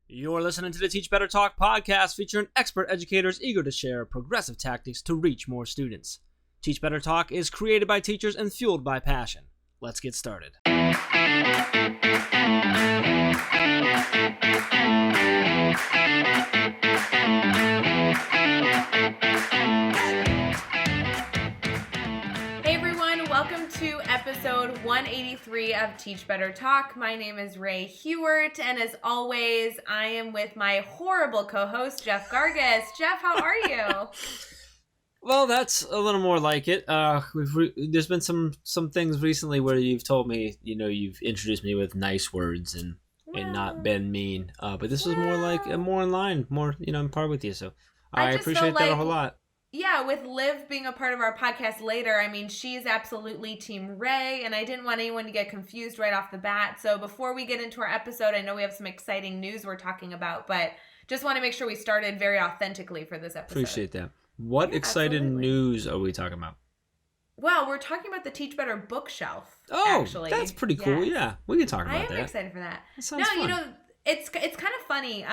You're listening to the Teach Better Talk podcast featuring expert educators eager to share progressive tactics to reach more students. Teach Better Talk is created by teachers and fueled by passion. Let's get started. Welcome to episode 183 of Teach Better Talk. My name is Ray Hewart, and as always, I am with my horrible co-host, Jeff Gargas. Jeff, how are you? Well, that's a little more like it. There's been some things recently where you've told me, you've introduced me with nice words and not been mean. But this was more like more in line, more on par with you. So I appreciate that a whole lot. Yeah, with Liv being a part of our podcast later, I mean, she's absolutely Team Ray, and I didn't want anyone to get confused right off the bat. So before we get into our episode, I know we have some exciting news we're talking about, but just want to make sure we started very authentically for this episode. Appreciate that. What exciting news are we talking about? Well, we're talking about the Teach Better bookshelf. Oh, actually. That's pretty cool. Yes. Yeah, we can talk about that. I am excited for that. That sounds fun. It's kind of funny.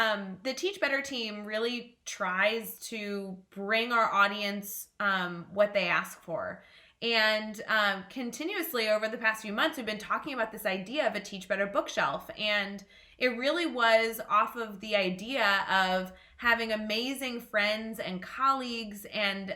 The Teach Better team really tries to bring our audience what they ask for. And continuously over the past few months, we've been talking about this idea of a Teach Better bookshelf. And it really was off of the idea of having amazing friends and colleagues and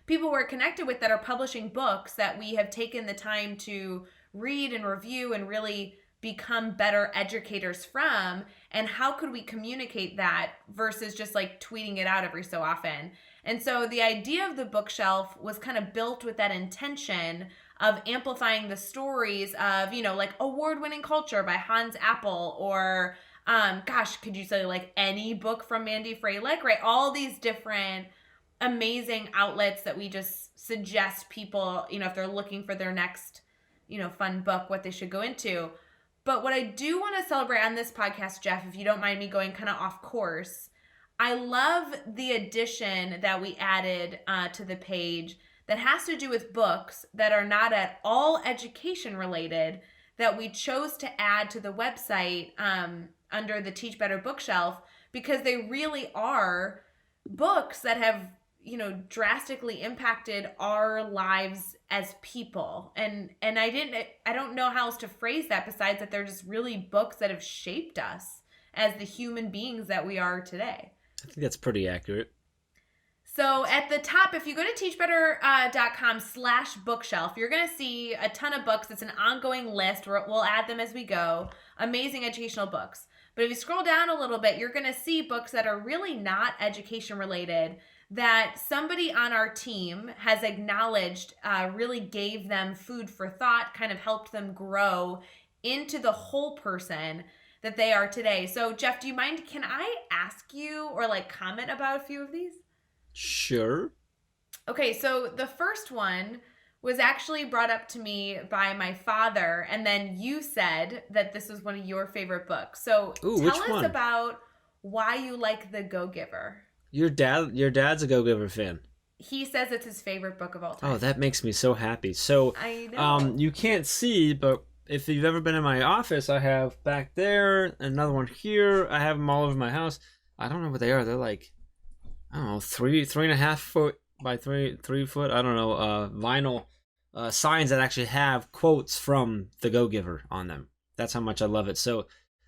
people we're connected with that are publishing books that we have taken the time to read and review and really become better educators from, and how could we communicate that versus just like tweeting it out every so often. And so the idea of the bookshelf was kind of built with that intention of amplifying the stories of, like Award-Winning Culture by Hans Appel, or could you say like any book from Mandy Freilich, right? All these different amazing outlets that we just suggest people, if they're looking for their next, fun book, what they should go into. But what I do want to celebrate on this podcast, Jeff, if you don't mind me going kind of off course, I love the addition that we added to the page that has to do with books that are not at all education related that we chose to add to the website under the Teach Better bookshelf, because they really are books that have drastically impacted our lives as people. And I don't know how else to phrase that besides that they're just really books that have shaped us as the human beings that we are today. I think that's pretty accurate. So at the top, if you go to teachbetter.com/bookshelf, you're going to see a ton of books. It's an ongoing list. We'll add them as we go. Amazing educational books. But if you scroll down a little bit, you're going to see books that are really not education related, that somebody on our team has acknowledged really gave them food for thought, kind of helped them grow into the whole person that they are today. So, Jeff, do you mind, can I ask you or comment about a few of these? Sure. Okay, so the first one was actually brought up to me by my father, and then you said that this was one of your favorite books. So tell us about why you like The Go-Giver. Your dad's a Go-Giver fan. He says it's his favorite book of all time. Oh, that makes me so happy. So, I know. You can't see, but if you've ever been in my office, I have back there, another one here. I have them all over my house. I don't know what they are. They're like, I don't know, 3.5 foot by 3 foot. I don't know, vinyl signs that actually have quotes from The Go-Giver on them. That's how much I love it. So,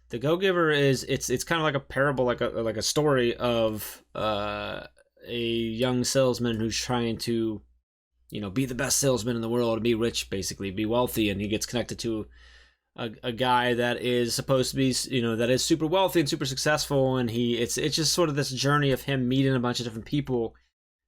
The Go-Giver is it's kind of like a parable, like a story of a young salesman who's trying to, be the best salesman in the world, be rich, basically, be wealthy, and he gets connected to a guy that is supposed to be, that is super wealthy and super successful, and it's just sort of this journey of him meeting a bunch of different people,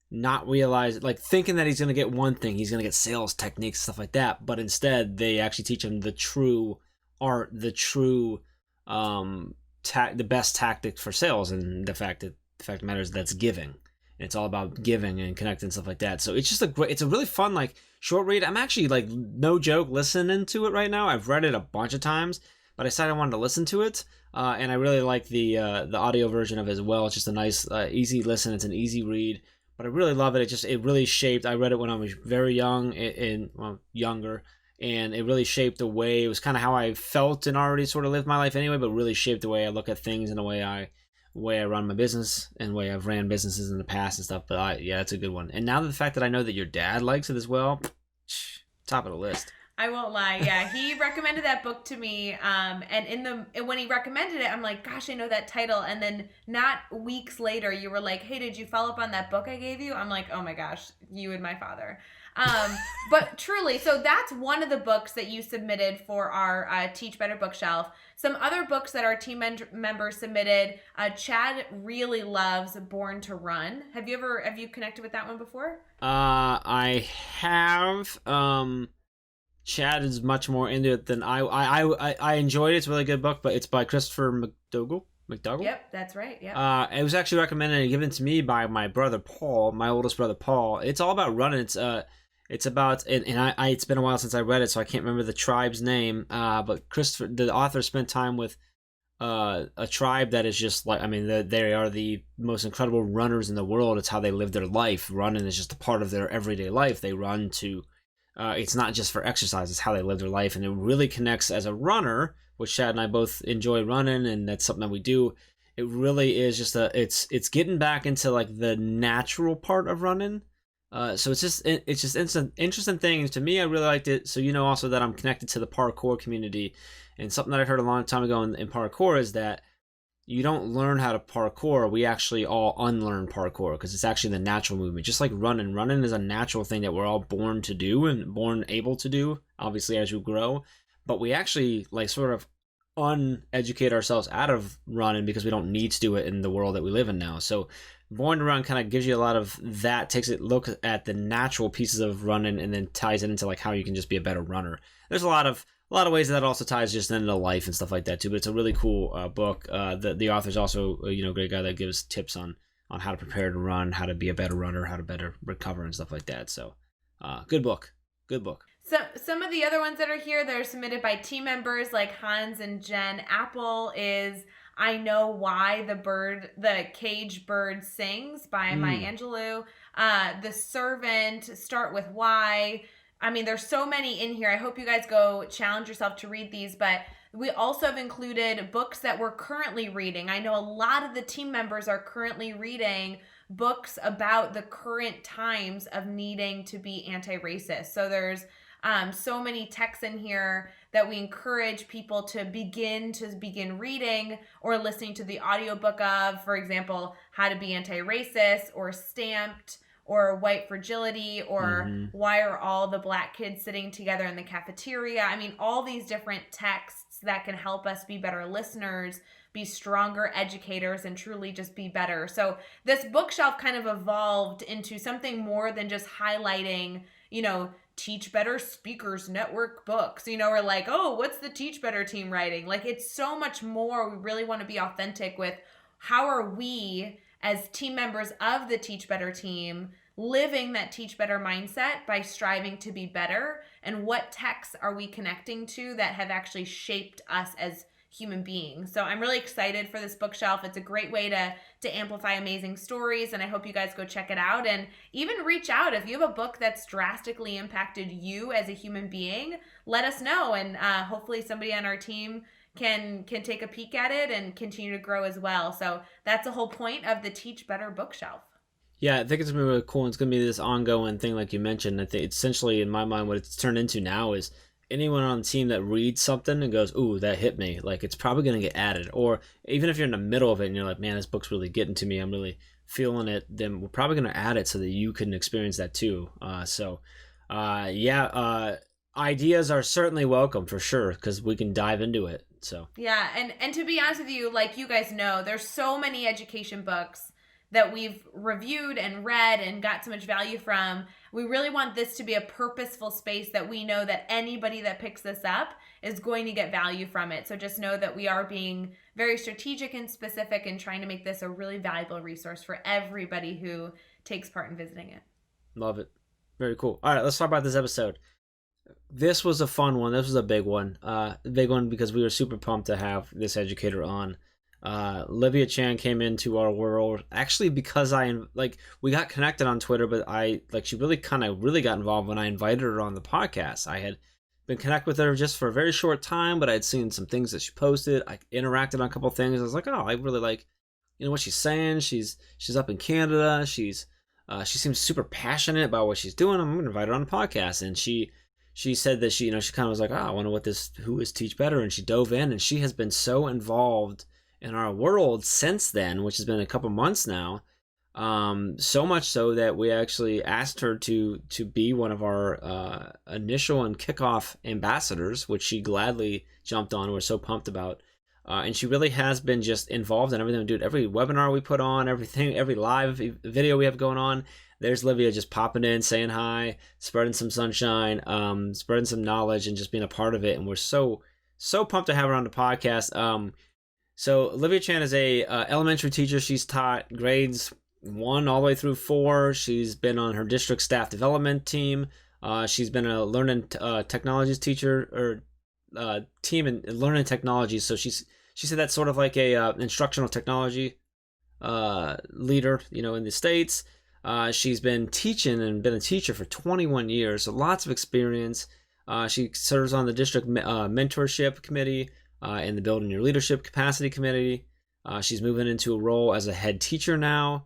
not realize, thinking that he's going to get one thing, he's going to get sales techniques, stuff like that, but instead they actually teach him the true art, the true the best tactic for sales, and the fact of the matter is that's giving. And it's all about giving and connecting and stuff like that. So it's just it's a really fun short read. I'm actually no joke listening to it right now. I've read it a bunch of times, but I decided I wanted to listen to it, and I really like the audio version of it as well. It's just a nice easy listen. It's an easy read, but I really love it. It really shaped. I read it when I was very young and younger, and it really shaped the way. It was kind of how I felt and already sort of lived my life anyway, but really shaped the way I look at things and the way I run my business and the way I've ran businesses in the past and stuff. But yeah, it's a good one. And now the fact that I know that your dad likes it as well, top of the list. I won't lie. Yeah, he recommended that book to me. And when he recommended it, I'm like, gosh, I know that title. And then not weeks later, you were like, hey, did you follow up on that book I gave you? I'm like, oh my gosh, you and my father. But truly, so that's one of the books that you submitted for our Teach Better bookshelf. Some other books that our team members submitted. Chad really loves Born to Run. Have you connected with that one before? I have. Chad is much more into it than I enjoyed it. It's a really good book, but it's by Christopher McDougall. Yep, that's right. Yeah. It was actually recommended and given to me by my brother Paul, my oldest brother Paul. It's all about running. It's about, and it's been a while since I read it, so I can't remember the tribe's name. But Christopher, the author, spent time with a tribe that is just like, I mean, they are the most incredible runners in the world. It's how they live their life. Running is just a part of their everyday life. They run to, it's not just for exercise, it's how they live their life. And it really connects as a runner, which Chad and I both enjoy running, and that's something that we do. It really is just it's getting back into like the natural part of running. So it's just interesting things to me. I really liked it. So also that I'm connected to the parkour community, and something that I heard a long time ago in parkour is that you don't learn how to parkour. We actually all unlearn parkour because it's actually the natural movement. Just like running. Running is a natural thing that we're all born to do and born able to do, obviously, as you grow. But we actually like sort of uneducate ourselves out of running because we don't need to do it in the world that we live in now. So Born to Run kind of gives you a lot of that, takes a look at the natural pieces of running and then ties it into like how you can just be a better runner. There's a lot of ways that also ties just into life and stuff like that too, but it's a really cool book. The author's also a great guy that gives tips on how to prepare to run, how to be a better runner, how to better recover and stuff like that. So good book. So some of the other ones that are here, they're submitted by team members like Hans and Jen. Appel is I Know Why the Cage Bird Sings by Maya Angelou. The Servant, Start With Why. I mean, there's so many in here. I hope you guys go challenge yourself to read these, but we also have included books that we're currently reading. I know a lot of the team members are currently reading books about the current times of needing to be anti-racist. So there's so many texts in here that we encourage people to begin reading or listening to the audiobook of, for example, How to Be Anti-Racist or Stamped or White Fragility or Why Are All the Black Kids Sitting Together in the Cafeteria? I mean, all these different texts that can help us be better listeners, be stronger educators, and truly just be better. So this bookshelf kind of evolved into something more than just highlighting, Teach Better Speakers Network books, or like, oh, what's the Teach Better team writing? Like, it's so much more. We really want to be authentic with how are we as team members of the Teach Better team living that Teach Better mindset by striving to be better, and what texts are we connecting to that have actually shaped us as human beings. So I'm really excited for this bookshelf. It's a great way to amplify amazing stories, and I hope you guys go check it out and even reach out. If you have a book that's drastically impacted you as a human being, let us know, and hopefully somebody on our team can take a peek at it and continue to grow as well. So that's the whole point of the Teach Better bookshelf. Yeah, I think it's going to be really cool. It's going to be this ongoing thing like you mentioned. I think essentially in my mind what it's turned into now is anyone on the team that reads something and goes, ooh, that hit me, like it's probably going to get added. Or even if you're in the middle of it and you're like, man, this book's really getting to me, I'm really feeling it, then we're probably going to add it so that you can experience that too. Ideas are certainly welcome for sure, because we can dive into it. So yeah, and to be honest with you, like you guys know, there's so many education books that we've reviewed and read and got so much value from. We really want this to be a purposeful space that we know that anybody that picks this up is going to get value from it. So just know that we are being very strategic and specific and trying to make this a really valuable resource for everybody who takes part in visiting it. Love it. Very cool. All right, let's talk about this episode. This was a fun one. This was a big one. Because we were super pumped to have this educator on. Livia Chan came into our world actually because we got connected on Twitter, but she really got involved when I invited her on the podcast. I had been connect with her just for a very short time, but I'd seen some things that she posted. I interacted on a couple of things. I was like, oh, I really like, what she's saying. She's up in Canada. She seems super passionate about what she's doing. I'm gonna invite her on the podcast, and she said that she kind of was like, oh, I wonder who is Teach Better, and she dove in, and she has been so involved in our world since then, which has been a couple months now. So much so that we actually asked her to be one of our initial and kickoff ambassadors, which she gladly jumped on. We're so pumped about. And she really has been just involved in everything we do. Every webinar we put on, everything, every live video we have going on, there's Livia just popping in, saying hi, spreading some sunshine, spreading some knowledge, and just being a part of it. And we're so pumped to have her on the podcast. So Livia Chan is a elementary teacher. She's taught grades 1 all the way through 4. She's been on her district staff development team. She's been a learning technologies teacher or team in learning technologies. So she said that's sort of like a instructional technology leader, in the States. She's been teaching and been a teacher for 21 years, so lots of experience. She serves on the district mentorship committee and the Building Your Leadership Capacity Committee. She's moving into a role as a head teacher now.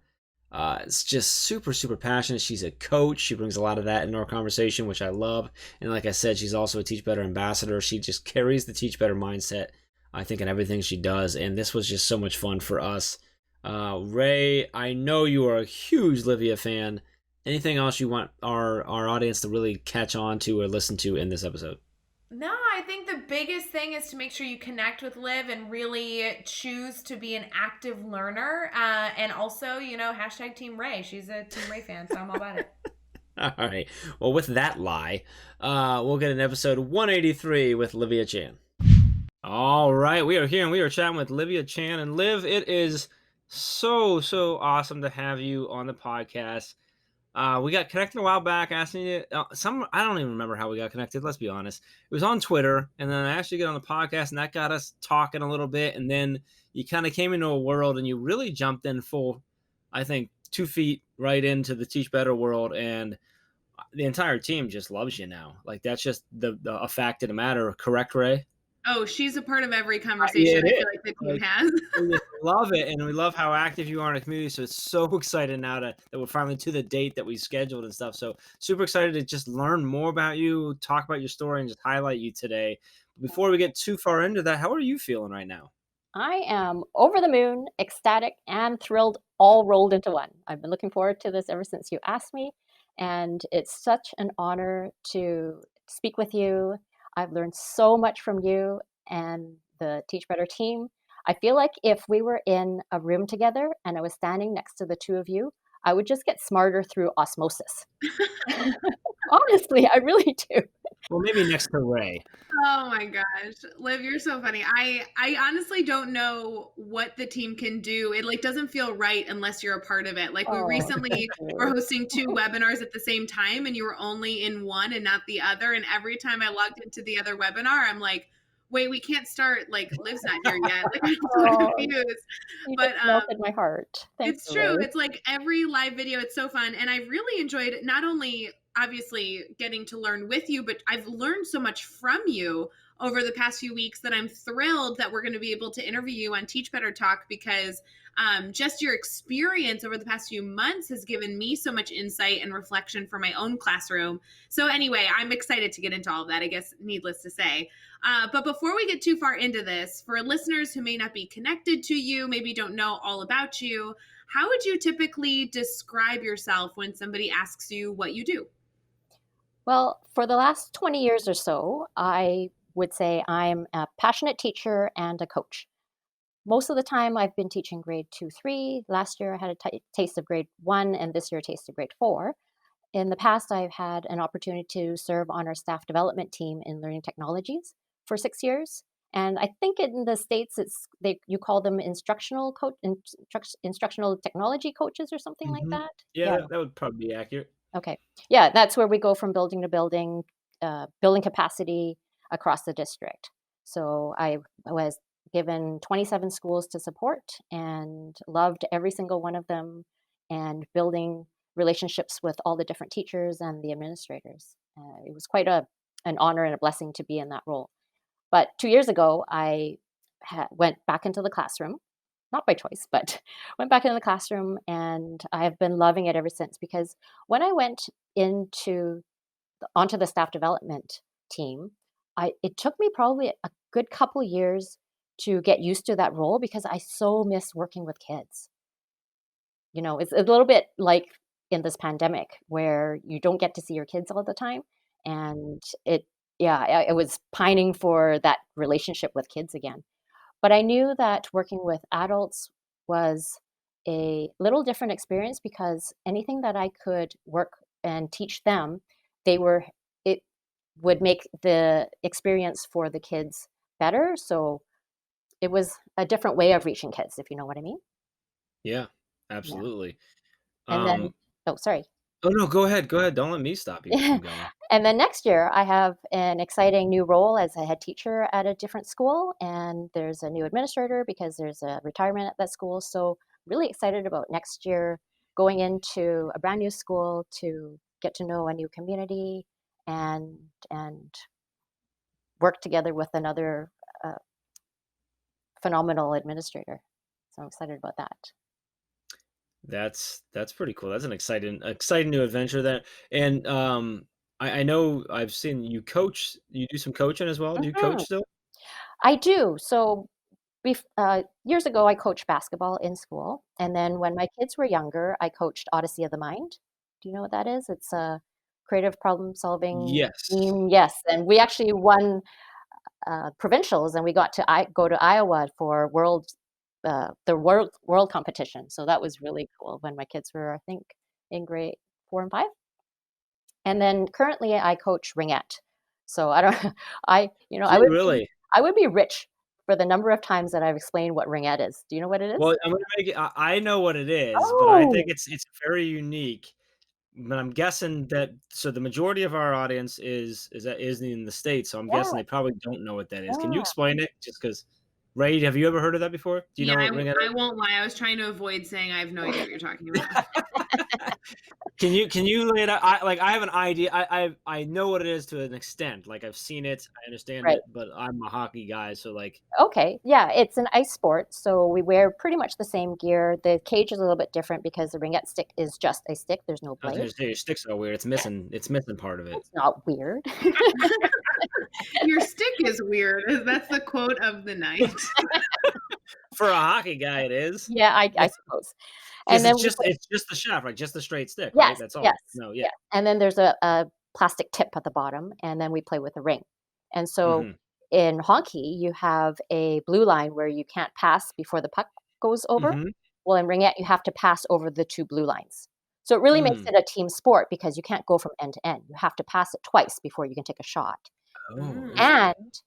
It's just super, super passionate. She's a coach. She brings a lot of that into our conversation, which I love. And like I said, she's also a Teach Better ambassador. She just carries the Teach Better mindset, I think, in everything she does. And this was just so much fun for us. Ray, I know you are a huge Livia fan. Anything else you want our audience to really catch on to or listen to in this episode? No, I think the biggest thing is to make sure you connect with Liv and really choose to be an active learner. And also, hashtag Team Ray. She's a Team Ray fan, so I'm all about it. All right. Well, with that lie, we'll get an episode 183 with Livia Chan. All right. We are here and we are chatting with Livia Chan. And Liv, it is so awesome to have you on the podcast. We got connected a while back, asking you I don't even remember how we got connected. Let's be honest. It was on Twitter, and then I asked you to get on the podcast, and that got us talking a little bit. And then you kind of came into a world, and you really jumped in full, I think, 2 feet right into the Teach Better world, and the entire team just loves you now. Like that's just a fact of the matter. Correct, Ray? Oh, she's a part of every conversation I feel like the team has. We just love it, and we love how active you are in the community. So it's so excited now that we're finally to the date that we scheduled and stuff. So super excited to just learn more about you, talk about your story, and just highlight you today. Before we get too far into that, how are you feeling right now? I am over the moon, ecstatic, and thrilled, all rolled into one. I've been looking forward to this ever since you asked me, and it's such an honor to speak with you. I've learned so much from you and the Teach Better team. I feel like if we were in a room together and I was standing next to the two of you, I would just get smarter through osmosis. Honestly, I really do. Well, maybe next to Ray. Oh my gosh, Liv, you're so funny. I honestly don't know what the team can do. It doesn't feel right unless you're a part of it. We recently were hosting 2 webinars at the same time, and you were only in one and not the other. And every time I logged into the other webinar, I'm like, wait, we can't start. Liv's not here yet. I'm so confused. But melted my heart. Thanks, it's true. It's like every live video. It's so fun, and I really enjoyed not only obviously getting to learn with you, but I've learned so much from you over the past few weeks that I'm thrilled that we're going to be able to interview you on Teach Better Talk, because just your experience over the past few months has given me so much insight and reflection for my own classroom. So anyway, I'm excited to get into all of that, I guess, needless to say. But before we get too far into this, for listeners who may not be connected to you, maybe don't know all about you, how would you typically describe yourself when somebody asks you what you do? Well, for the last 20 years or so, I would say I'm a passionate teacher and a coach. Most of the time, I've been teaching grade 2, 3. Last year, I had a taste of grade 1, and this year, a taste of grade 4. In the past, I've had an opportunity to serve on our staff development team in learning technologies for 6 years. And I think in the States, you call them instructional technology coaches or something like that. Yeah, that would probably be accurate. Okay. Yeah, that's where we go from building to building, building capacity across the district. So I was given 27 schools to support and loved every single one of them, and building relationships with all the different teachers and the administrators. It was quite a an honor and a blessing to be in that role. But 2 years ago, I went back into the classroom, not by choice, but went back into the classroom, and I have been loving it ever since. Because when I went into onto the staff development team, it took me probably a good couple years to get used to that role because I so miss working with kids. You know, it's a little bit like in this pandemic where you don't get to see your kids all the time, and I was pining for that relationship with kids again. But I knew that working with adults was a little different experience because anything that I could work and teach them, they were it would make the experience for the kids better. So it was a different way of reaching kids, if you know what I mean. Yeah, Yeah. absolutely. And then, Um, oh, sorry. oh no, go ahead. Go ahead. Don't let me stop you from going. And then next year, I have an exciting new role as a head teacher at a different school, and there's a new administrator because there's a retirement at that school. So, really excited about next year going into a brand new school to get to know a new community and work together with another uh, phenomenal administrator. So, I'm excited about that. That's pretty cool. That's an exciting new adventure there. And I know I've seen you coach. You do some coaching as well. Do you coach Mhm. still? I do. So, years ago, I coached basketball in school, and then when my kids were younger, I coached Odyssey of the Mind. Do you know what that is? It's a creative problem-solving Yes. team. Yes, and we actually won provincials, and we got to go to Iowa for the world competition. So that was really cool when my kids were, I think, in grade 4 and 5. And then currently, I coach ringette. So I don't, Do you really? I would be rich for the number of times that I've explained what ringette is. Do you know what it is? Well, I'm gonna make it. I know what it is, but I think Oh, it's very unique. But I'm guessing that so the majority of our audience is in the States, so I'm yeah, guessing they probably don't know what that is. Can you yeah. explain it? Just because, Ray, have you ever heard of that before? Do you Yeah, know what ring it I won't lie. I was trying to avoid saying I have no idea what you're talking about. is? Can you lay it out? I have an idea. I know what it is to an extent. Like I've seen it, I understand Right. it, but I'm a hockey guy, so like Okay. Yeah, it's an ice sport, so we wear pretty much the same gear. The cage is a little bit different because the ringette stick is just a stick. There's no I was blade. gonna say your sticks are weird. It's missing part of it. It's not weird. Your stick is weird. That's the quote of the night. For a hockey guy, it is. Yeah, I suppose. And Because then it's we just it's just the shaft, right? Just the straight stick, right? yes, That's all. yes, No, yeah. yes. And then there's a plastic tip at the bottom, and then we play with a ring. And so Mhm. in hockey, you have a blue line where you can't pass before the puck goes over. Mhm. Well, in ringette, you have to pass over the two blue lines. So it really makes Mm. it a team sport because you can't go from end to end. You have to pass it twice before you can take a shot. Oh, Mm. interesting. And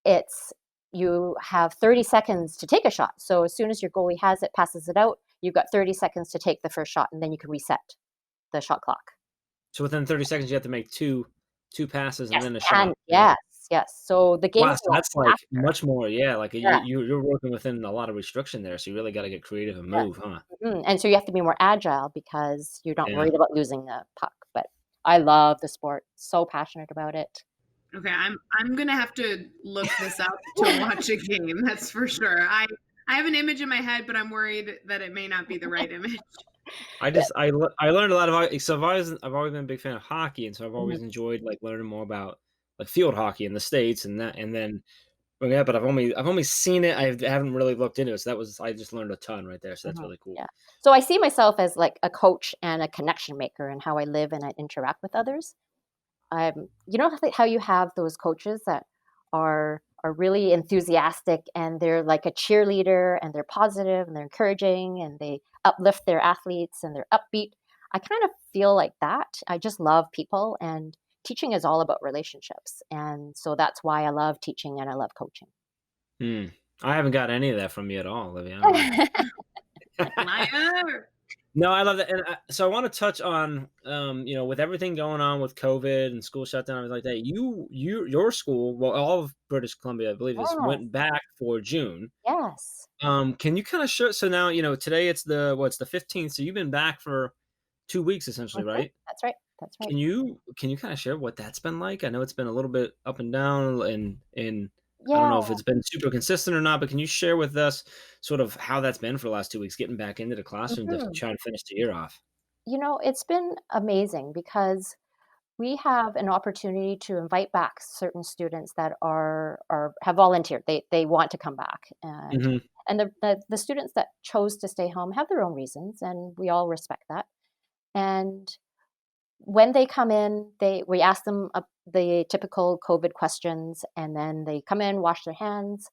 it's you have 30 seconds to take a shot. So as soon as your goalie has it, passes it out, you've got 30 seconds to take the first shot, and then you can reset the shot clock. So within 30 seconds, you have to make two passes and Yes, then a and shot. Yeah. yes, yes. So the game Wow, is so a lot that's, like, faster. much more yeah, like, Yeah, you're working within a lot of restriction there, so you really gotta get creative and yeah. move, huh? And so you have to be more agile because you're not Yeah. worried about losing the puck. But I love the sport. So passionate about it. Okay, I'm gonna have to look this up to watch a game. That's for sure. I have an image in my head, but I'm worried that it may not be the right image. Yeah. I learned a lot of hockey so I've always been a big fan of hockey, and so I've Mhm, always enjoyed, like, learning more about, like, field hockey in the States and then well, yeah, but I've only seen it, I haven't really looked into it, so that was I just learned a ton right there, so that's mhm, really cool. yeah. So I see myself as like a coach and a connection maker in how I live and I interact with others. You know how you have those coaches that are really enthusiastic and they're like a cheerleader and they're positive and they're encouraging and they uplift their athletes and they're upbeat. I kind of feel like that. I just love people and teaching is all about relationships. And so that's why I love teaching and I love coaching. Hmm. I haven't got any of that from you at all, Livia, I don't know. Liar. No, I love that, and so I wanna touch on, with everything going on with COVID and school shutdown and everything like that, your school, well, all of British Columbia, I believe, just Yes, went back for June. yes. Can you kinda show so now, today it's the 15th, so you've been back for 2 weeks essentially, Mhm, right? that's right. That's right. Can you kind of share what that's been like? I know it's been a little bit up and down, and I don't Yeah. know if it's been super consistent or not, but can you share with us sort of how that's been for the last 2 weeks, getting back into the classroom to Mhm. try and finish the year off? It's been amazing because we have an opportunity to invite back certain students that are have volunteered. They want to come back, Hmm. and the students that chose to stay home have their own reasons, and we all respect that. And when they come in, they we ask them the typical COVID questions, and then they come in, wash their hands,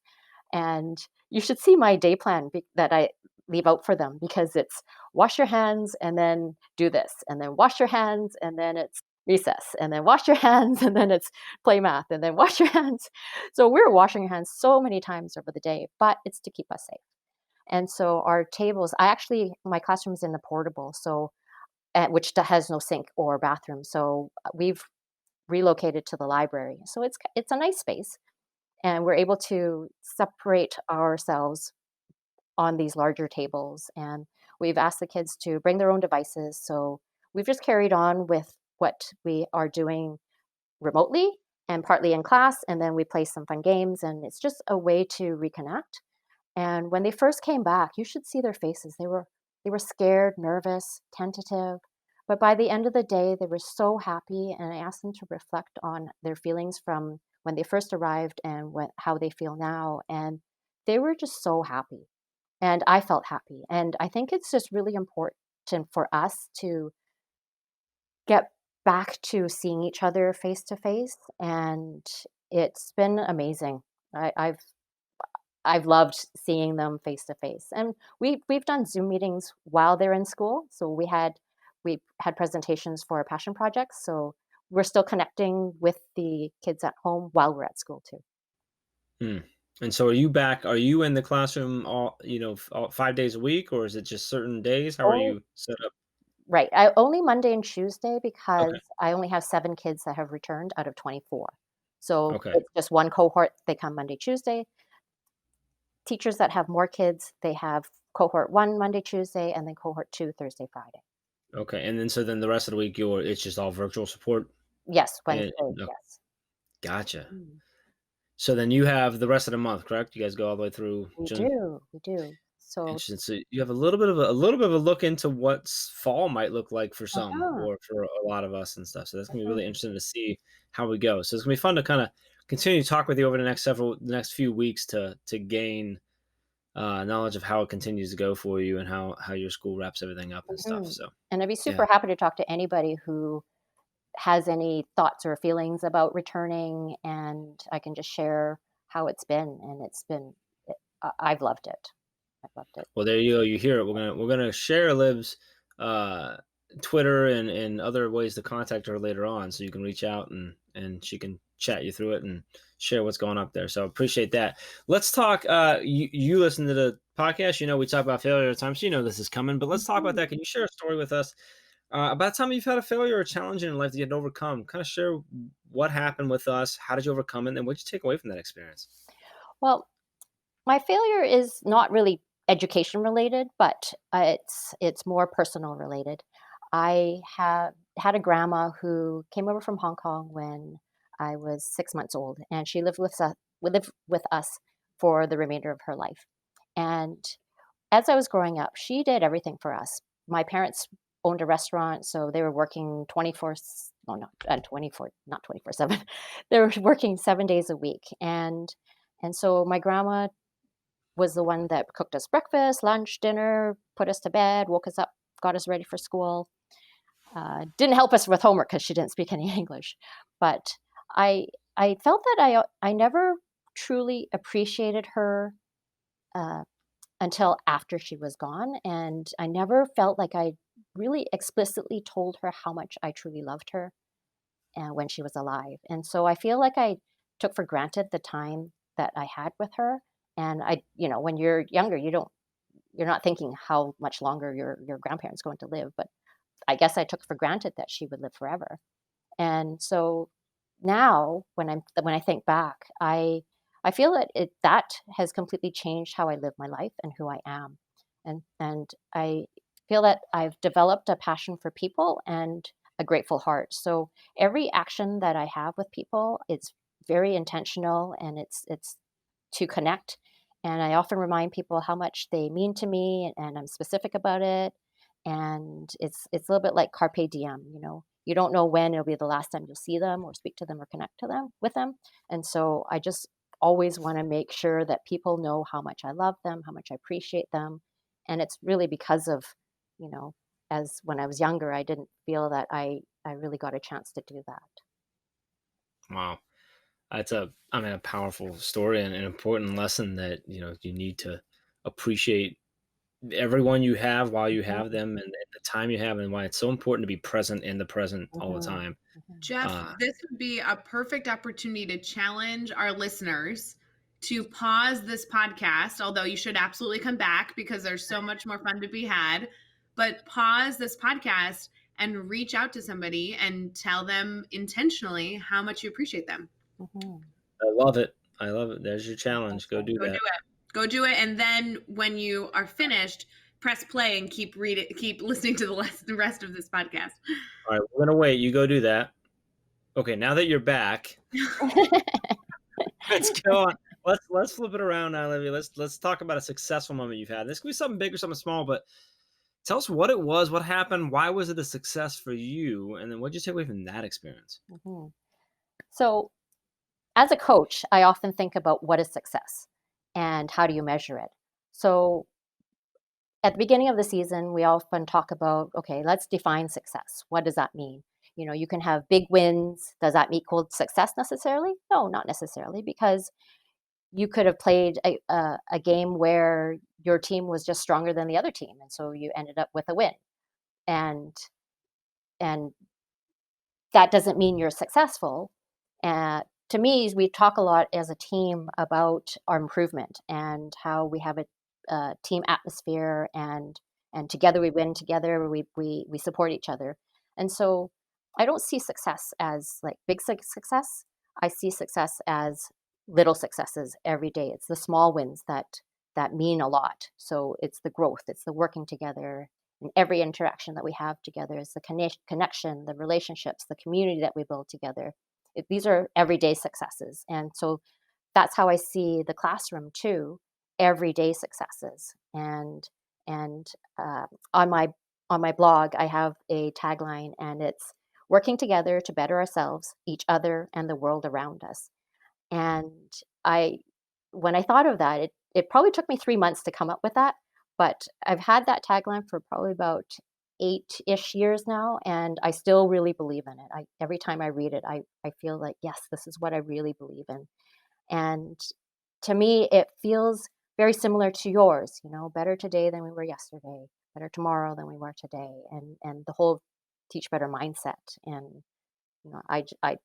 and you should see my day plan that I leave out for them because it's wash your hands and then do this, and then wash your hands and then it's recess, and then wash your hands and then it's play math, and then wash your hands. So we're washing our hands so many times over the day, but it's to keep us safe. And so our tables, my classroom's in a portable, so which has no sink or bathroom. So we've relocated to the library. So it's a nice space, and we're able to separate ourselves on these larger tables. And we've asked the kids to bring their own devices. So we've just carried on with what we are doing remotely and partly in class. And then we play some fun games, and it's just a way to reconnect. And when they first came back, you should see their faces. They were scared, nervous, tentative. But by the end of the day, they were so happy. And I asked them to reflect on their feelings from when they first arrived and how they feel now. And they were just so happy. And I felt happy. And I think it's just really important for us to get back to seeing each other face to face. And it's been amazing. I've loved seeing them face to face. And we've done Zoom meetings while they're in school. So we had presentations for our passion projects. So we're still connecting with the kids at home while we're at school too. Hmm. And so, are you back? Are you in the classroom all 5 days a week, or is it just certain days? How are Only you set up? right. I only Monday and Tuesday Okay. because I only have 7 kids that have returned out of 24. So Okay. it's just one cohort. They come Monday, Tuesday. Teachers that have more kids, they have cohort one Monday, Tuesday, and then cohort two Thursday, Friday. Okay. And then the rest of the week, it's just all virtual support. Yes, And Wednesday, no, yes. gotcha. Mm. So then you have the rest of the month, correct? You guys go all the way through We June. do, we do. So, Interesting. So you have a little bit of a look into what fall might look like for some, uh-huh, or for a lot of us and stuff. So that's gonna be really mhm, interesting to see how we go. So it's gonna be fun to kind of continue to talk with you over the next few weeks to gain knowledge of how it continues to go for you and how your school wraps everything up and stuff. mhm. So And I'd be yeah. super happy to talk to anybody who has any thoughts or feelings about returning, and I can just share how it's been, and I've loved it. I've loved it. Well, there you go. You hear it. We're gonna share Liv's uh, Twitter and other ways to contact her later on, so you can reach out and she can chat you through it and share what's going up there. So appreciate that. Let's talk. You listen to the podcast. You know we talk about failure at times. So you know this is coming, but let's talk about Mhm. that. Can you share a story with us about a time you've had a failure or a challenge in life that you had to overcome? Kind of share what happened with us. How did you overcome it, and what did you take away from that experience? Well, my failure is not really education related, but it's more personal related. I have had a grandma who came over from Hong Kong when I was 6 months old, and she lived with us for the remainder of her life. And as I was growing up, she did everything for us. My parents owned a restaurant, so they were working 24 no, not 24, not 24/7. They were working 7 days a week. And so my grandma was the one that cooked us breakfast, lunch, dinner, put us to bed, woke us up, got us ready for school. Didn't help us with homework because she didn't speak any English. But I I felt that I never truly appreciated her uh, until after she was gone, and I never felt like I really explicitly told her how much I truly loved her when she was alive. And so I feel like I took for granted the time that I had with her. And when you're younger, you're not thinking how much longer your grandparents going to live. But I guess I took for granted that she would live forever. And so now, when I think back, I feel that that has completely changed how I live my life and who I am. And I feel that I've developed a passion for people, and a grateful heart. So every action that I have with people, it's very intentional, and it's to connect. And I often remind people how much they mean to me, and I'm specific about it. And it's a little bit like carpe diem, you know. You don't know when it'll be the last time you'll see them or speak to them or connect to them with them. And so I just always want to make sure that people know how much I love them, how much I appreciate them. And it's really because of, you know, as when I was younger, I didn't feel that I really got a chance to do that. Wow. That's a powerful story and an important lesson that, you need to appreciate everyone you have while you have Mhm, them and the time you have and why it's so important to be present in the present all the mhm, time. mhm, Jeff, Uh, this would be a perfect opportunity to challenge our listeners to pause this podcast, although you should absolutely come back because there's so much more fun to be had. But pause this podcast and reach out to somebody and tell them intentionally how much you appreciate them. mhm. I love it. I love it. There's your challenge. Go Fantastic. do Go do that. it. Go do it. And then when you are finished, press play and keep listening to the rest of this podcast. All right, we're gonna wait. You go do that. Okay, now that you're back, let's go on. Let's flip it around now, Olivia. Let's talk about a successful moment you've had. This could be something big or something small, but tell us what it was, what happened, why was it a success for you, and then what did you take away from that experience? Mhm. So, as a coach, I often think about what is success and how do you measure it. So, at the beginning of the season, we often talk about, okay, let's define success. What does that mean? You know, you can have big wins. Does that equal success necessarily? No, not necessarily, because you could have played a game where your team was just stronger than the other team, and so you ended up with a win. And and that doesn't mean you're successful. To me, we talk a lot as a team about our improvement and how we have a team atmosphere, and together we win, together we support each other. And so I don't see success as like big success. I see success as little successes every day. It's the small wins that mean a lot. So it's the growth, it's the working together, and every interaction that we have together is the connection, the relationships, the community that we build together. These are everyday successes. And so that's how I see the classroom too, everyday successes. And on my blog, I have a tagline, and it's working together to better ourselves, each other, and the world around us. And I when I thought of that, it probably took me 3 months to come up with that, but I've had that tagline for probably about 8-ish years now, and I still really believe in it. Every time I read it, I feel like, yes, this is what I really believe in. And to me, it feels very similar to yours, you know, better today than we were yesterday, better tomorrow than we were today, and the whole teach better mindset. And I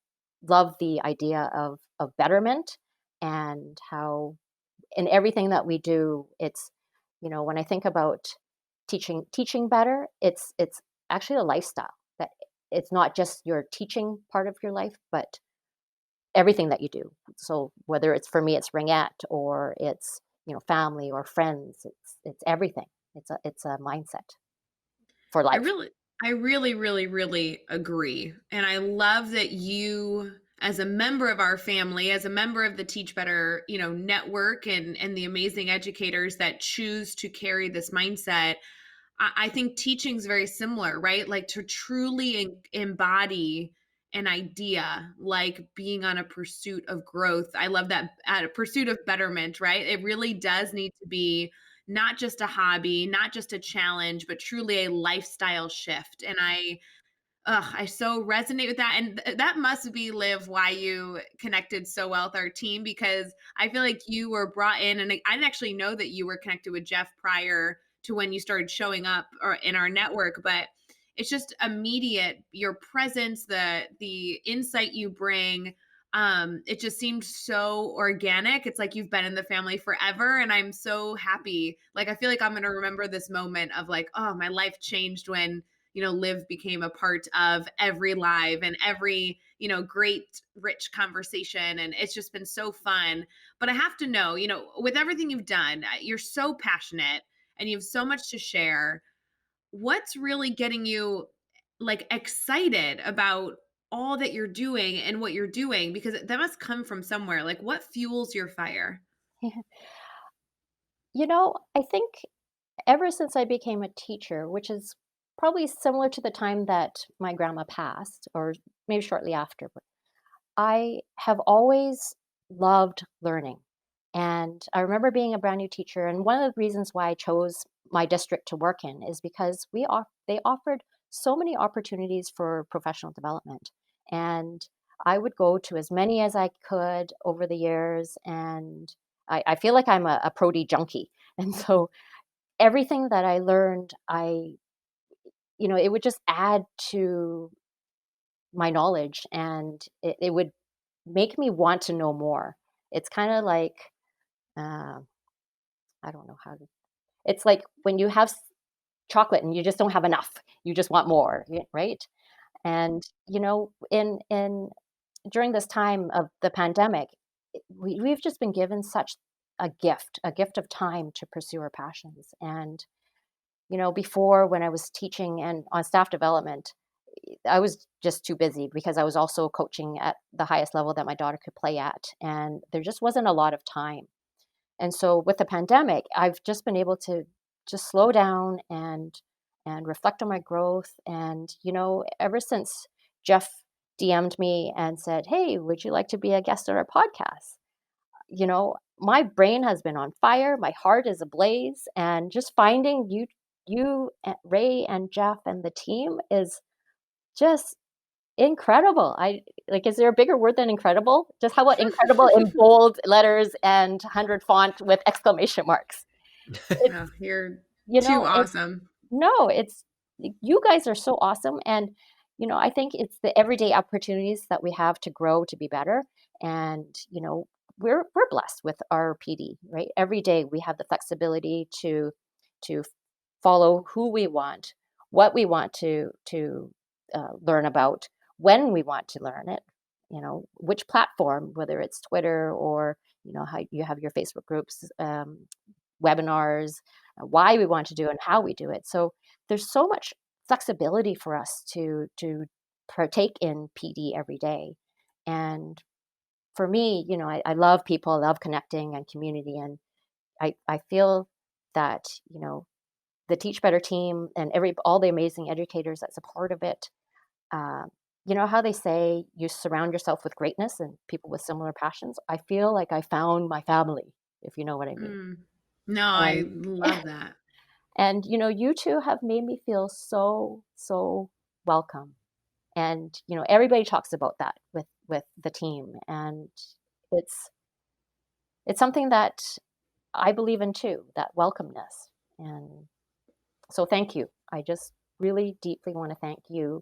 love the idea of betterment, and how in everything that we do, it's, when I think about teaching better, it's actually a lifestyle. That it's not just your teaching part of your life, but everything that you do. So whether it's, for me, it's ringette, or it's, family or friends, it's everything. It's a mindset for I life. really, I really, really, really agree. And I love that you, as a member of our family, as a member of the Teach Better, network, and the amazing educators that choose to carry this mindset. I think teaching is very similar, right? Like to truly embody an idea, like being on a pursuit of growth. I love that, at a pursuit of betterment, right? It really does need to be not just a hobby, not just a challenge, but truly a lifestyle shift. And I so resonate with that. And that must be, Liv, why you connected so well with our team, because I feel like you were brought in, and I didn't actually know that you were connected with Jeff prior to when you started showing up or in our network, but it's just immediate, your presence, the insight you bring. It just seemed so organic. It's like you've been in the family forever. And I'm so happy. Like, I feel like I'm going to remember this moment of like, oh, my life changed when Liv became a part of every live and every, great, rich conversation. And it's just been so fun. But I have to know, with everything you've done, you're so passionate and you have so much to share. What's really getting you like excited about all that you're doing and what you're doing, because that must come from somewhere. Like, what fuels your fire? I think ever since I became a teacher, which is probably similar to the time that my grandma passed, or maybe shortly after, but I have always loved learning. And I remember being a brand new teacher, and one of the reasons why I chose my district to work in is because they offered so many opportunities for professional development. And I would go to as many as I could over the years, and I feel like I'm a Prody junkie. And so everything that I learned, it would just add to my knowledge, and it would make me want to know more. It's kind of like, uh, I don't know how to, it's like when you have chocolate and you just don't have enough, you just want more, right? And, in during this time of the pandemic, we've just been given such a gift of time to pursue our passions. And before, when I was teaching and on staff development, I was just too busy because I was also coaching at the highest level that my daughter could play at. And there just wasn't a lot of time. And so with the pandemic, I've just been able to just slow down and reflect on my growth. And, ever since Jeff DM'd me and said, "Hey, would you like to be a guest on our podcast?" My brain has been on fire, my heart is ablaze, and just finding Ray and Jeff and the team is just incredible. I like, is there a bigger word than incredible? Just how about incredible in bold letters and 100 font with exclamation marks? It's, Oh, you're you too know, it awesome. no, it's you guys are so awesome. And, I think it's the everyday opportunities that we have to grow to be better. And, we're blessed with our PD, right? Every day we have the flexibility to follow who we want, what we want to learn about, when we want to learn it, which platform, whether it's Twitter or, how you have your Facebook groups, webinars, why we want to do it and how we do it. So there's so much flexibility for us to partake in PD every day. And for me, I love people, I love connecting and community. And I feel that, the Teach Better team and all the amazing educators that's a part of it, uh, how they say you surround yourself with greatness and people with similar passions. I feel like I found my family, if you know what I mean. Mm. No, I And love that. and you two have made me feel so, so welcome. And everybody talks about that with the team, and it's it's something that I believe in too, that welcomeness. And so thank you. I just really deeply want to thank you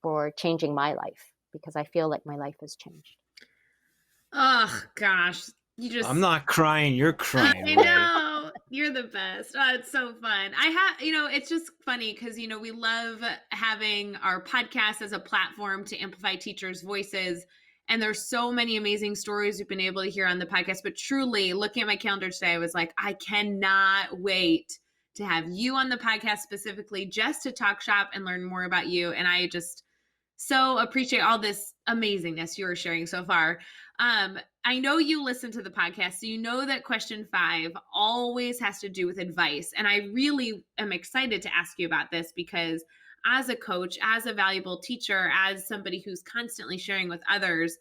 for changing my life, because I feel like my life has changed. Oh gosh, you I'm just not crying. You're crying, I Lori. know. You're the best. Oh, it's so fun. It's just funny because, we love having our podcast as a platform to amplify teachers' voices. And there's so many amazing stories we've been able to hear on the podcast. But truly, looking at my calendar today, I was like, I cannot wait to have you on the podcast specifically just to talk shop and learn more about you. And I just so appreciate all this amazingness you are sharing so far. I know you listen to the podcast, so you know that question 5 always has to do with advice. And I really am excited to ask you about this because as a coach, as a valuable teacher, as somebody who's constantly sharing with others,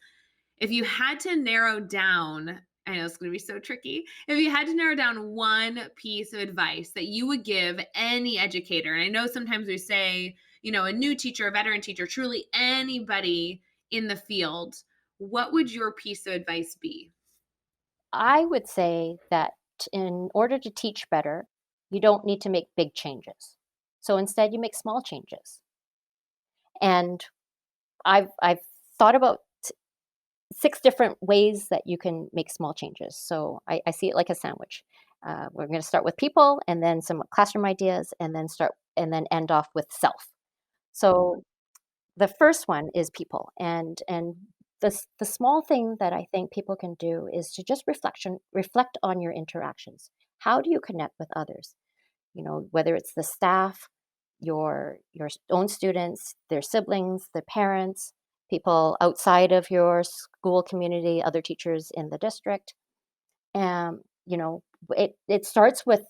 if you had to narrow down, I know it's going to be so tricky. If you had to narrow down one piece of advice that you would give any educator, and I know sometimes we say, a new teacher, a veteran teacher, truly anybody in the field, what would your piece of advice be? I would say that in order to teach better, you don't need to make big changes. So instead, you make small changes. And I've thought about 6 different ways that you can make small changes. So I see it like a sandwich. We're going to start with people, and then some classroom ideas, and then end off with self. So the first one is people, and the small thing that I think people can do is to just reflect on your interactions. How do you connect with others? Whether it's the staff, your own students, their siblings, their parents, people outside of your school community, other teachers in the district. And it starts with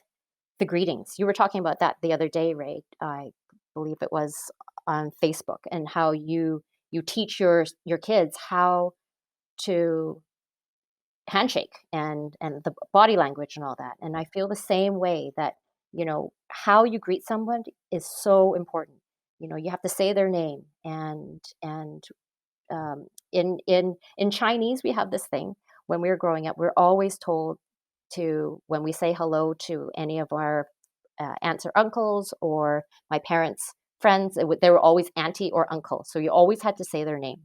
the greetings. You were talking about that the other day, Ray. I believe it was on Facebook, and how you teach your kids how to handshake and the body language and all that. And I feel the same way, that how you greet someone is so important. You have to say their name. And in Chinese, we have this thing. When we were growing up, we're always told to, when we say hello to any of our aunts or uncles, or my parents' friends, they were always auntie or uncle. So you always had to say their name.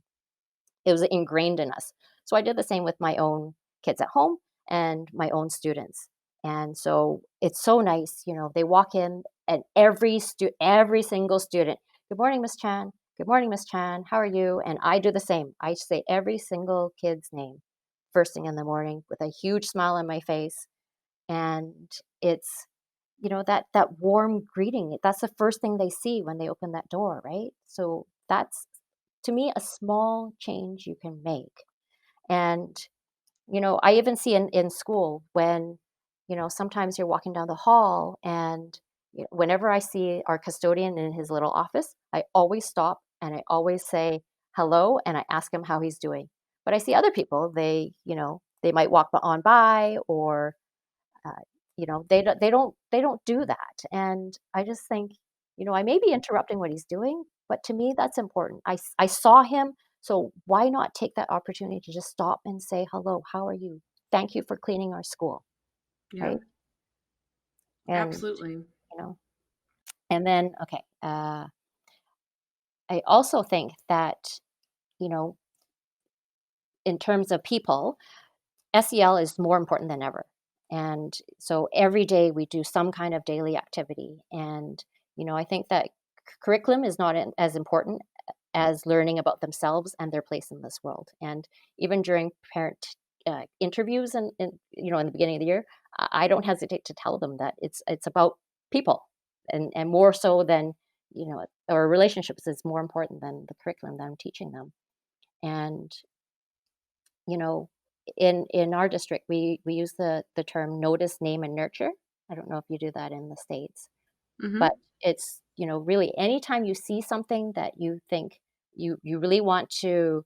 It was ingrained in us. So I did the same with my own kids at home and my own students. And so it's so nice, they walk in, and every single student, "Good morning, Miss Chan. Good morning, Miss Chan. How are you?" And I do the same. I say every single kid's name first thing in the morning with a huge smile on my face. And it's, that warm greeting. That's the first thing they see when they open that door, right? So that's, to me, a small change you can make. And I even see in school, when sometimes you're walking down the hall, and whenever I see our custodian in his little office, I always stop and I always say hello, and I ask him how he's doing. But I see other people, they might walk on by, or uh, they don't do that. And I just think, I may be interrupting what he's doing, but to me that's important. I saw him, so why not take that opportunity to just stop and say hello, how are you, thank you for cleaning our school, Yeah, right? And absolutely. and then, okay, I also think that, you know in terms of people, SEL is more important than ever. And so every day we do some kind of daily activity. And, I think that curriculum is not as important as learning about themselves and their place in this world. And even during parent interviews, in the beginning of the year, I don't hesitate to tell them that it's about people, and more so than, or relationships is more important than the curriculum that I'm teaching them. And you know, in our district, we use the term notice, name, and nurture. I don't know if you do that in the States, Hmm. but it's, really anytime you see something that you think you really want to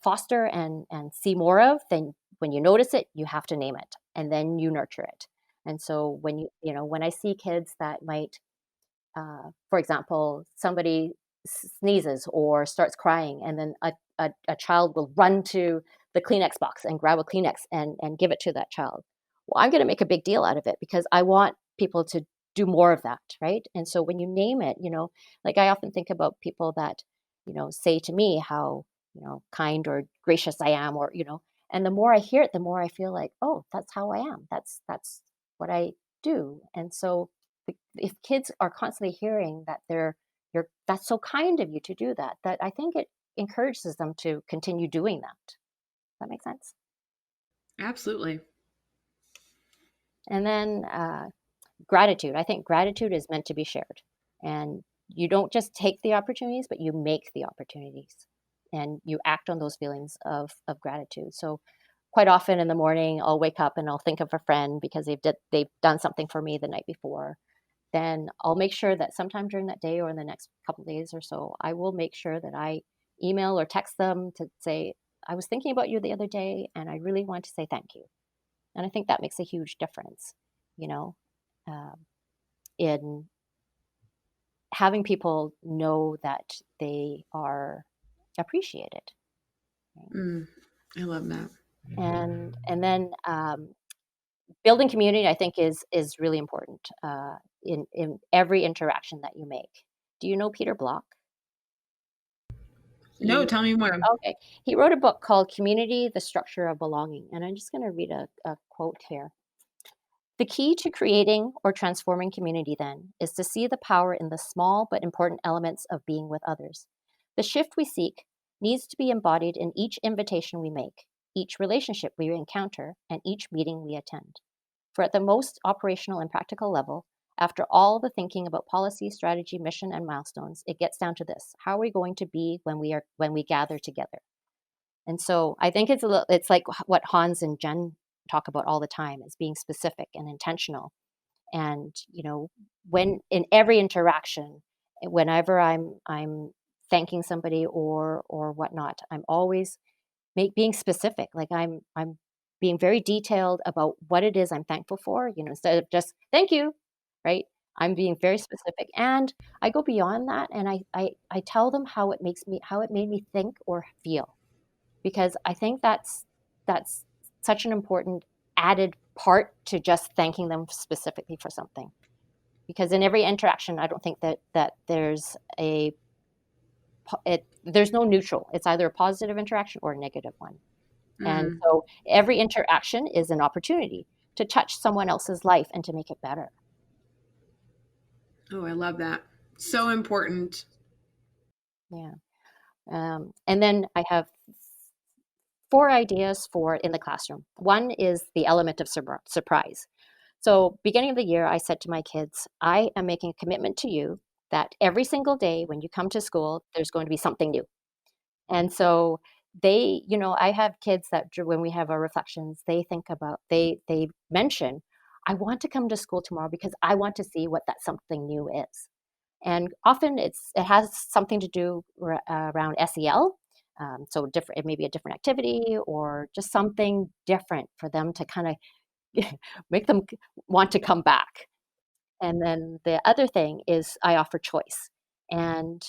foster and see more of, then when you notice it, you have to name it, and then you nurture it. And so when I see kids that might, for example, somebody sneezes or starts crying, and then a child will run to the Kleenex box and grab a Kleenex and give it to that child. Well, I'm going to make a big deal out of it, because I want people to do more of that, right? And so when you name it, like I often think about people that, say to me how, kind or gracious I am, or, and the more I hear it, the more I feel like, oh, that's how I am. That's what I do. And so if kids are constantly hearing that you're that's so kind of you to do that, that I think it encourages them to continue doing that. That makes sense. Absolutely. And then gratitude. I think gratitude is meant to be shared, and you don't just take the opportunities, but you make the opportunities, and you act on those feelings of gratitude. So quite often in the morning, I'll wake up and I'll think of a friend because they've done something for me the night before. Then I'll make sure that sometime during that day or in the next couple of days or so, I will make sure that I email or text them to say, I was thinking about you the other day, and I really want to say thank you. And I think that makes a huge difference, you know, um, in having people know that they are appreciated. Right? Mm, I love that. And then building community, I think, is really important in every interaction that you make. Do you know Peter Block? No, He tell me more. Okay. He wrote a book called Community: The Structure of Belonging. And I'm just going to read a quote here. The key to creating or transforming community, then, is to see the power in the small but important elements of being with others. The shift we seek needs to be embodied in each invitation we make, each relationship we encounter, and each meeting we attend. For at the most operational and practical level, After all the thinking about policy, strategy, mission, and milestones, it gets down to this: how are we going to be when we gather together? And so I think it's like what Hans and Jen talk about all the time, is being specific and intentional. And when in every interaction, whenever I'm thanking somebody or whatnot, I'm always being specific. Like I'm being very detailed about what it is I'm thankful for, instead of just thank you, right? I'm being very specific, and I go beyond that, and I tell them how it made me think or feel, because I think that's such an important added part to just thanking them specifically for something. Because in every interaction, I don't think that there's no neutral. It's either a positive interaction or a negative one. And Mm. so every interaction is an opportunity to touch someone else's life and to make it better. Oh, I love that. So important. Yeah. And then I have 4 ideas for in the classroom. One is the element of surprise. So, beginning of the year, I said to my kids, I am making a commitment to you that every single day when you come to school, there's going to be something new. And so I have kids that when we have our reflections, they mention, I want to come to school tomorrow because I want to see what that something new is. And often it has something to do around SEL. So different, it may be a different activity or just something different for them to kind of make them want to come back. And then the other thing is I offer choice. And,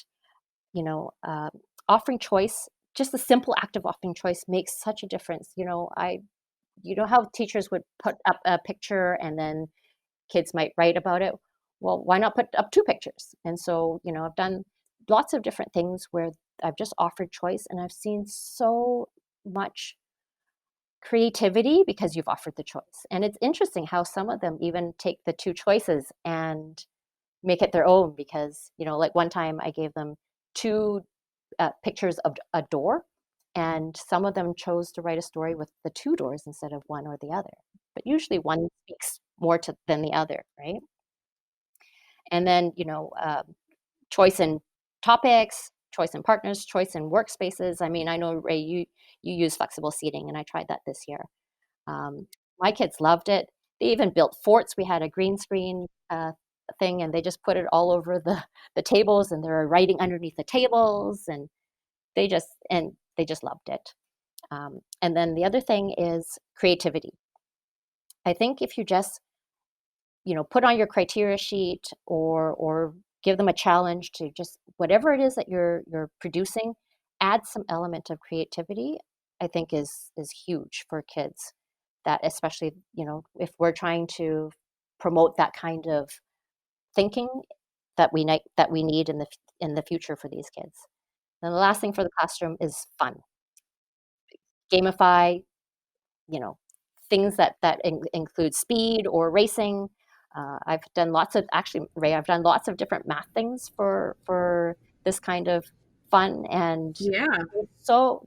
you know, uh, offering choice, just the simple act of offering choice makes such a difference. You know how teachers would put up a picture and then kids might write about it. Well, why not put up 2 pictures? And so, I've done lots of different things where I've just offered choice, and I've seen so much creativity because you've offered the choice. And it's interesting how some of them even take the 2 choices and make it their own, because, like one time I gave them 2 pictures of a door, and some of them chose to write a story with the 2 doors instead of one or the other. But usually one speaks more than the other, right? And then, choice in topics, choice in partners, choice in workspaces. I mean, I know, Ray, you use flexible seating, and I tried that this year. My kids loved it. They even built forts. We had a green screen thing, and they just put it all over the tables, and they were writing underneath the tables, and they just loved it. And then the other thing is creativity. I think if you just put on your criteria sheet or give them a challenge to just whatever it is that you're producing, add some element of creativity, I think is huge for kids. That especially, if we're trying to promote that kind of thinking that we need in the future for these kids. And the last thing for the classroom is fun. Gamify, you know, things that include speed or racing. I've done lots of actually, Ray. I've done lots of different math things for this kind of fun, and Yeah.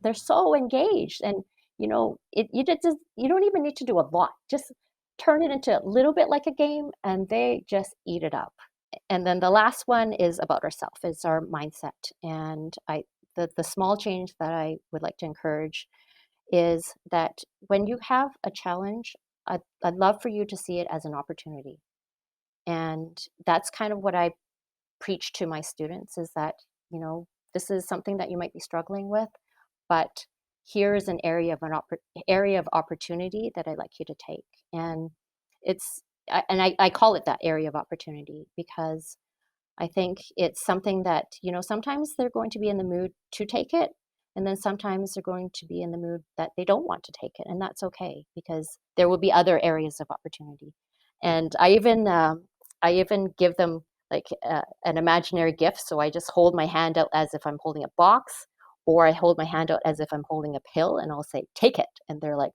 they're so engaged. And you don't even need to do a lot. Just turn it into a little bit like a game, and they just eat it up. And then the last one is about ourselves. It's our mindset, and the small change that I would like to encourage is that when you have a challenge, I'd love for you to see it as an opportunity. And that's kind of what I preach to my students, is that, this is something that you might be struggling with, but here is an area of area of opportunity that I'd like you to take. And I call it that area of opportunity because I think it's something that, sometimes they're going to be in the mood to take it. And then sometimes they're going to be in the mood that they don't want to take it. And that's okay, because there will be other areas of opportunity. And I even give them like an imaginary gift. So I just hold my hand out as if I'm holding a box, or I hold my hand out as if I'm holding a pill, and I'll say, take it. And they're like,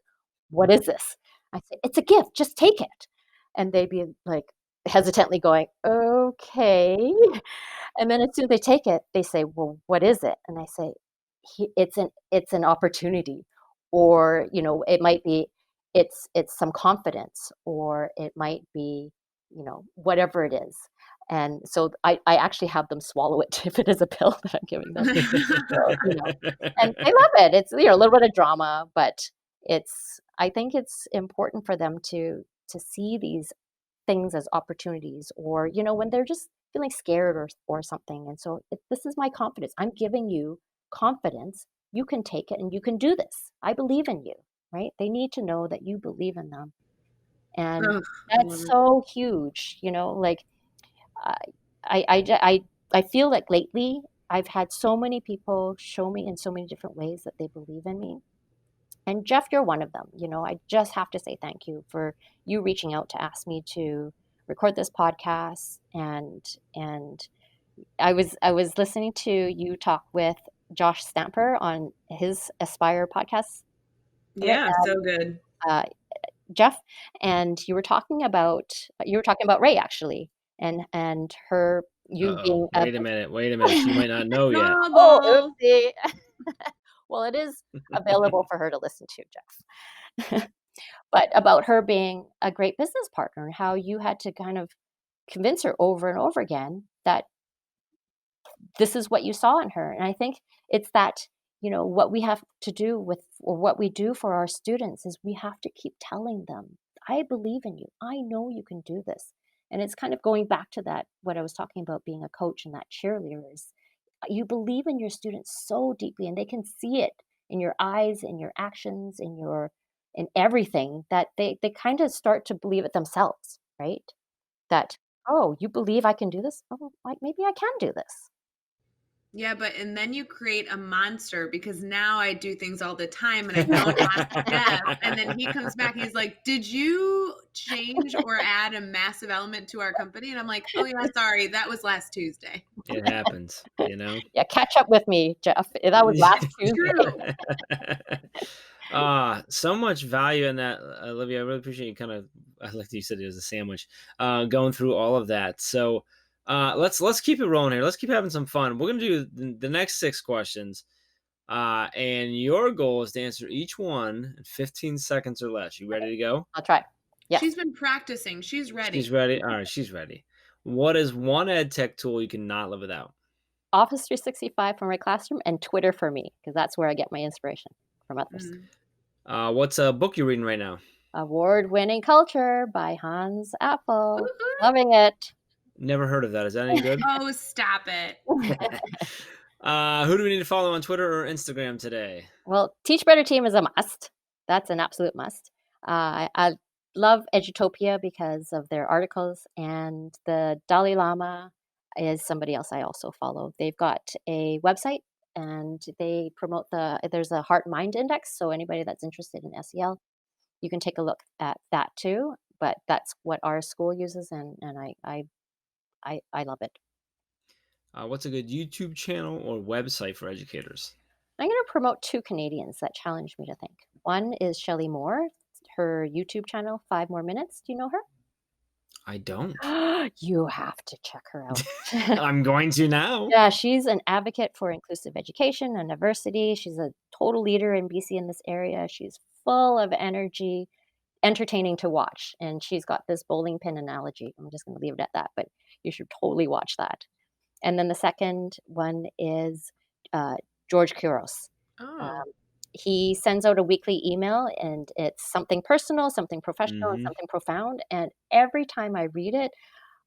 what is this? I say, it's a gift, just take it. And they'd be like hesitantly going, okay. And then as soon as they take it, they say, well, what is it? And I say, it's an opportunity, or, it might be, it's some confidence, or it might be, whatever it is. And so I actually have them swallow it if it is a pill that I'm giving them. So, and they love it. It's, a little bit of drama, but I think it's important for them to see these things as opportunities, or, when they're just feeling scared or something. And so this is my confidence. I'm giving you confidence. You can take it and you can do this. I believe in you, right? They need to know that you believe in them. And Ugh, I love that's it. so huge, like I feel like lately I've had so many people show me in so many different ways that they believe in me. And Jeff, you're one of them. I just have to say thank you for you reaching out to ask me to record this podcast. And I was listening to you talk with Josh Stamper on his Aspire podcast, Yeah, so good. uh, Jeff, and you were talking about Ray, actually, and her, you Uh-oh. being a Wait a minute. She might not know yet. oh, Snowball. oopsie. Well, it is available for her to listen to, Jeff. But about her being a great business partner and how you had to kind of convince her over and over again that this is what you saw in her. And I think it's that, what we have to do with, or what we do for our students, is we have to keep telling them, I believe in you. I know you can do this. And it's kind of going back to that, what I was talking about, being a coach and that cheerleader, is you believe in your students so deeply, and they can see it in your eyes, in your actions, in everything, that they kind of start to believe it themselves, right? That, oh, you believe I can do this? Oh, maybe I can do this. Yeah, and then you create a monster, because now I do things all the time and I don't ask Jeff. And then he comes back and he's like, did you change or add a massive element to our company? And I'm like, oh yeah, sorry, that was last Tuesday. It happens, Yeah, catch up with me, Jeff. That was last Tuesday. True. So much value in that, Olivia. I really appreciate you kind of, like you said, it was a sandwich, going through all of that. So let's keep it rolling here. Let's keep having some fun. We're gonna do the next 6 questions, and your goal is to answer each one in 15 seconds or less. You ready to go? I'll try. Yes. She's been practicing. She's ready. She's ready. All right, she's ready. What is one ed tech tool you cannot live without? Office 365 for my classroom, and Twitter for me, because that's where I get my inspiration from others. What's a book you're reading right now? Award-winning Culture by Hans Appel. Woo-hoo. Loving it. Never heard of that. Is that any good? Oh, stop it. Who do we need to follow on Twitter or Instagram today? Well, Teach Better Team is a must. That's an absolute must. I love Edutopia because of their articles, and the Dalai Lama is somebody else I also follow. They've got a website, and they promote there's a heart mind index. So anybody that's interested in SEL, you can take a look at that too. But that's what our school uses, and I love it. What's a good YouTube channel or website for educators? I'm going to promote 2 Canadians that challenged me to think. One is Shelley Moore, her YouTube channel, 5 More Minutes. Do you know her? I don't. You have to check her out. I'm going to now. Yeah, she's an advocate for inclusive education and diversity. She's a total leader in BC in this area. She's full of energy, entertaining to watch. And she's got this bowling pin analogy. I'm just going to leave it at that, but you should totally watch that. And then the second one is George Couros. Oh. He sends out a weekly email, and it's something personal, something professional, and something profound. And every time I read it,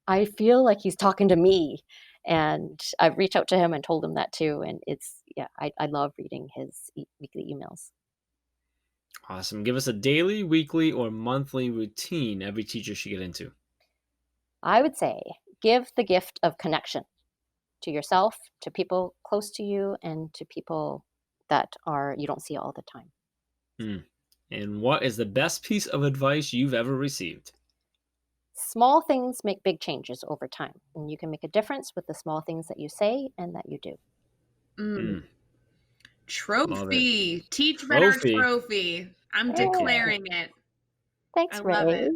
I feel like he's talking to me. And I've reached out to him and told him that too. And I love reading his weekly emails. Awesome. Give us a daily, weekly, or monthly routine every teacher should get into. I would say give the gift of connection to yourself, to people close to you, and to people that you don't see all the time. And what is the best piece of advice you've ever received? Small things make big changes over time, and you can make a difference with the small things that you say and that you do. Trophy. Teach Better Trophy. I'm declaring it. Thanks, Ray. Love it.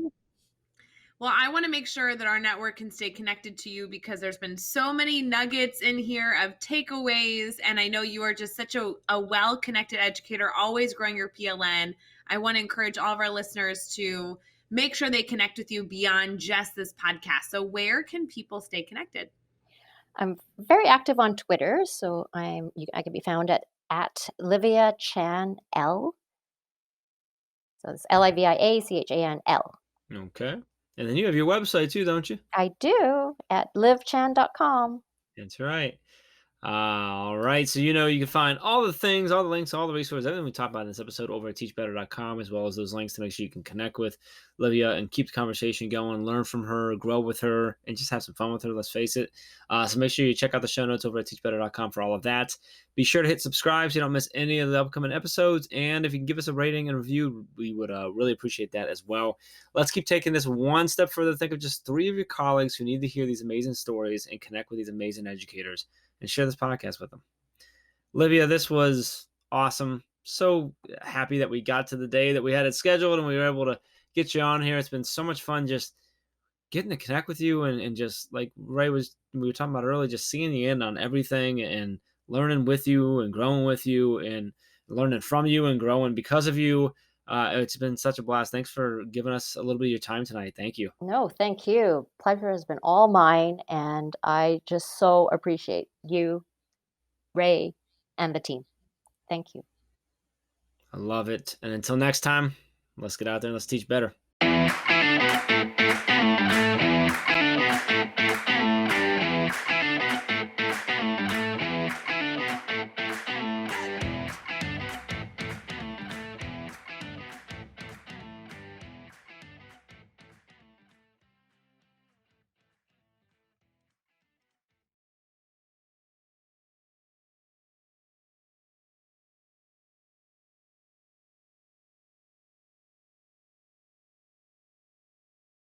Well, I want to make sure that our network can stay connected to you, because there's been so many nuggets in here of takeaways. And I know you are just such a well-connected educator, always growing your PLN. I want to encourage all of our listeners to make sure they connect with you beyond just this podcast. So where can people stay connected? I'm very active on Twitter, so I can be found at Livia Chan L. So it's LiviaChanL. Okay. And then you have your website too, don't you? I do at livechan.com. That's right. All right. So, you can find all the things, all the links, all the resources, everything we talked about in this episode over at teachbetter.com, as well as those links to make sure you can connect with Livia and keep the conversation going, learn from her, grow with her, and just have some fun with her. Let's face it. So make sure you check out the show notes over at teachbetter.com for all of that. Be sure to hit subscribe so you don't miss any of the upcoming episodes. And if you can give us a rating and review, we would really appreciate that as well. Let's keep taking this one step further. Think of just 3 of your colleagues who need to hear these amazing stories and connect with these amazing educators, and share this podcast with them. Livia, this was awesome. So happy that we got to the day that we had it scheduled and we were able to get you on here. It's been so much fun just getting to connect with you and just like we were talking about earlier, just seeing you in on everything and learning with you and growing with you and learning from you and growing because of you. It's been such a blast. Thanks for giving us a little bit of your time tonight. Thank you. No, thank you. Pleasure has been all mine, and I just so appreciate you, Ray, and the team. Thank you. I love it. And until next time, let's get out there and let's teach better.